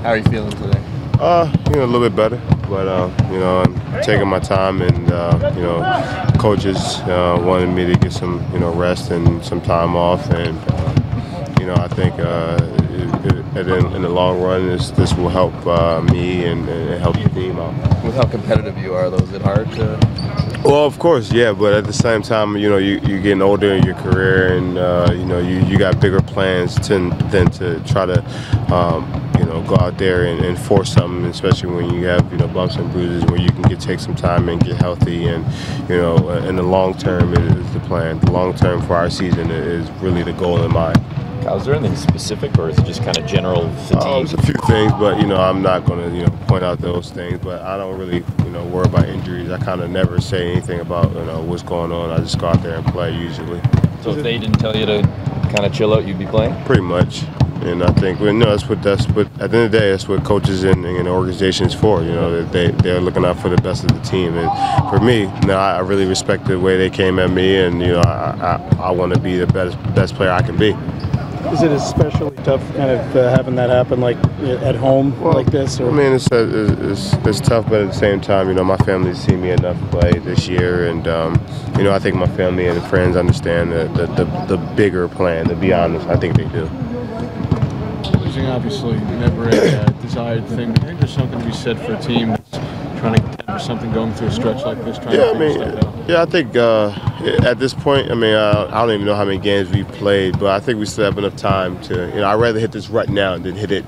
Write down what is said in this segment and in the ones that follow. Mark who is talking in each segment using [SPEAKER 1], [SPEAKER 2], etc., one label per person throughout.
[SPEAKER 1] How are you feeling today?
[SPEAKER 2] A little bit better, but I'm taking my time, and coaches wanted me to get some rest and some time off, and I think in the long run, this will help me and help the team out.
[SPEAKER 1] With how competitive you are, though, is it hard to?
[SPEAKER 2] Well, of course, yeah, but at the same time, you're getting older in your career, and you got bigger plans than to try to go out there and force something, especially when you have bumps and bruises, where you can take some time and get healthy, and in the long term is the plan. The long term for our season is really the goal in mind.
[SPEAKER 3] Is there anything specific, or is it just kind of general fatigue?
[SPEAKER 2] There's a few things, but I'm not going to point out those things. But I don't really worry about injuries. I kind of never say anything about what's going on. I just go out there and play usually.
[SPEAKER 3] So if they didn't tell you to kind of chill out, you'd be playing?
[SPEAKER 2] Pretty much. And I think that's what at the end of the day, that's what coaches and organizations for. They're looking out for the best of the team. And for me, I really respect the way they came at me, and I want to be the best player I can be.
[SPEAKER 4] Is it especially tough kind of having that happen like at home like this? Or?
[SPEAKER 2] I mean, it's tough, but at the same time, my family's seen me enough play this year, and I think my family and friends understand the bigger plan. To be honest, I think they do.
[SPEAKER 5] Losing obviously never a desired thing. I think there's something to be said for a team that's trying to contend for something going through a stretch like this.
[SPEAKER 2] I think at this point, I don't even know how many games we've played, but I think we still have enough time to. I'd rather hit this rut now than hit it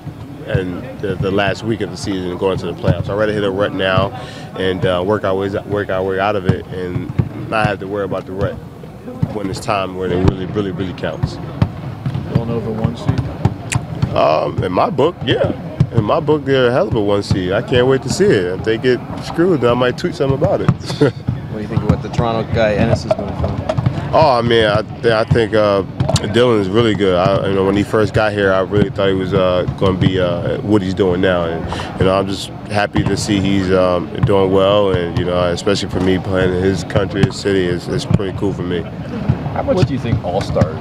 [SPEAKER 2] in the last week of the season and go into the playoffs. I'd rather hit a rut now and work our way out of it, and not have to worry about the rut when it's time when it really counts.
[SPEAKER 5] Villanova 1 seed.
[SPEAKER 2] In my book, yeah. In my book, they're a hell of a 1 seed. I can't wait to see it. If they get screwed, then I might tweet something about it.
[SPEAKER 1] What do you think of what the Toronto guy Ennis is doing for them?
[SPEAKER 2] I think Dylan is really good. When he first got here, I really thought he was going to be what he's doing now, and I'm just happy to see he's doing well, and especially for me playing in his country, his city, is pretty cool for me.
[SPEAKER 3] How much do you think All-Star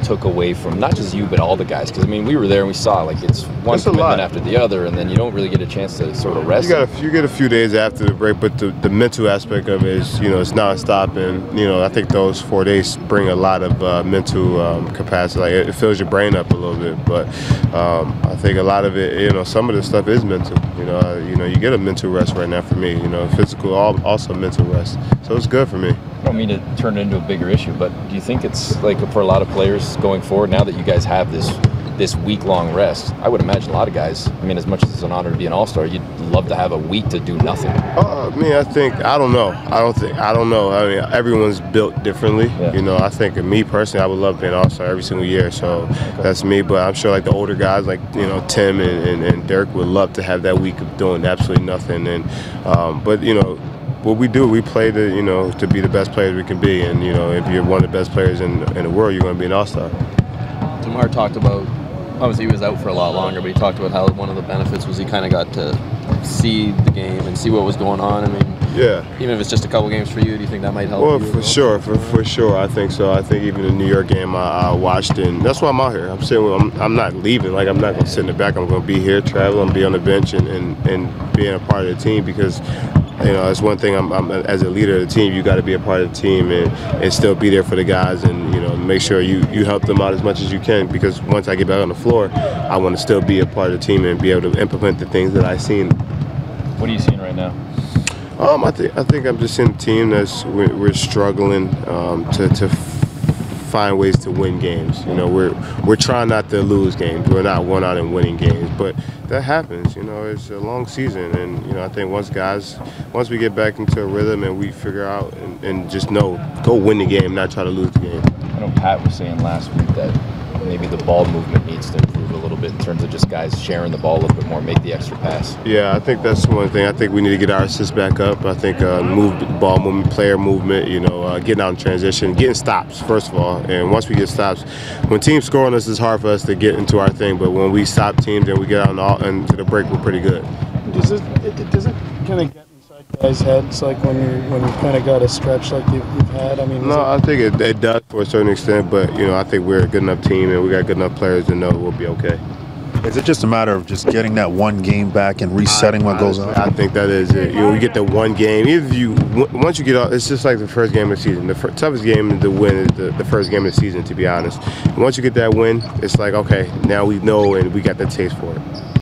[SPEAKER 3] took away from not just you but all the guys? Because we were there and we saw it's one commitment after the other, and then you don't really get a chance to sort of rest.
[SPEAKER 2] You get a few days after the break, but the mental aspect of it is it's nonstop, and I think those 4 days bring a lot of mental capacity. Like it fills your brain up a little bit, but I think a lot of it, some of the stuff is mental. You get a mental rest right now for me. Physical, also mental rest. So it's good for me.
[SPEAKER 3] I don't mean to turn it into a bigger issue, but do you think it's like for a lot of players going forward, now that you guys have this week-long rest, I would imagine a lot of guys, as much as it's an honor to be an All-Star, you'd love to have a week to do nothing.
[SPEAKER 2] I don't know. Everyone's built differently.
[SPEAKER 3] Yeah.
[SPEAKER 2] I think me personally, I would love being an All-Star every single year. So that's me. But I'm sure like the older guys, like Tim and Dirk, would love to have that week of doing absolutely nothing. And what we do, we play to be the best players we can be. And if you're one of the best players in the world, you're going to be an All-Star.
[SPEAKER 1] Tamar talked about, obviously he was out for a lot longer, but he talked about how one of the benefits was he kind of got to see the game and see what was going on.
[SPEAKER 2] Yeah.
[SPEAKER 1] Even if it's just a couple games for you, do you think that might help?
[SPEAKER 2] Well,
[SPEAKER 1] you
[SPEAKER 2] for sure, I think so. I think even the New York game I watched, and that's why I'm out here. I'm not leaving. Like I'm not going to sit in the back. I'm going to be here, travel, and be on the bench and being a part of the team, because it's one thing. I'm as a leader of the team, you got to be a part of the team and still be there for the guys, and make sure you help them out as much as you can, because once I get back on the floor, I want to still be a part of the team and be able to implement the things that I've seen.
[SPEAKER 3] What are you seeing right now?
[SPEAKER 2] I think I'm just in a team we're struggling to find ways to win games. We're trying not to lose games. We're not going out and winning games, but that happens. It's a long season, and I think once we get back into a rhythm and we figure out and just go win the game, not try to lose the game.
[SPEAKER 3] I know Pat was saying last week that maybe the ball movement needs to improve a little bit in terms of just guys sharing the ball a little bit more, make the extra pass.
[SPEAKER 2] Yeah, I think that's one thing. I think we need to get our assists back up. I think ball movement, player movement, getting out in transition, getting stops, first of all. And once we get stops, when teams score on us, it's hard for us to get into our thing. But when we stop teams and we get out into the break, we're pretty good.
[SPEAKER 4] Does it kind of get inside guys' heads, like when you kind of got a stretch like you've had?
[SPEAKER 2] No, I think it does for a certain extent, but I think we're a good enough team and we got good enough players to know we'll be okay.
[SPEAKER 6] Is it just a matter of just getting that one game back and resetting what goes on?
[SPEAKER 2] I think that is it. You get the one game. Once you get out, it's just like the first game of the season. The toughest game to win is the first game of the season, to be honest. And once you get that win, it's like, okay, now we know and we got the taste for it.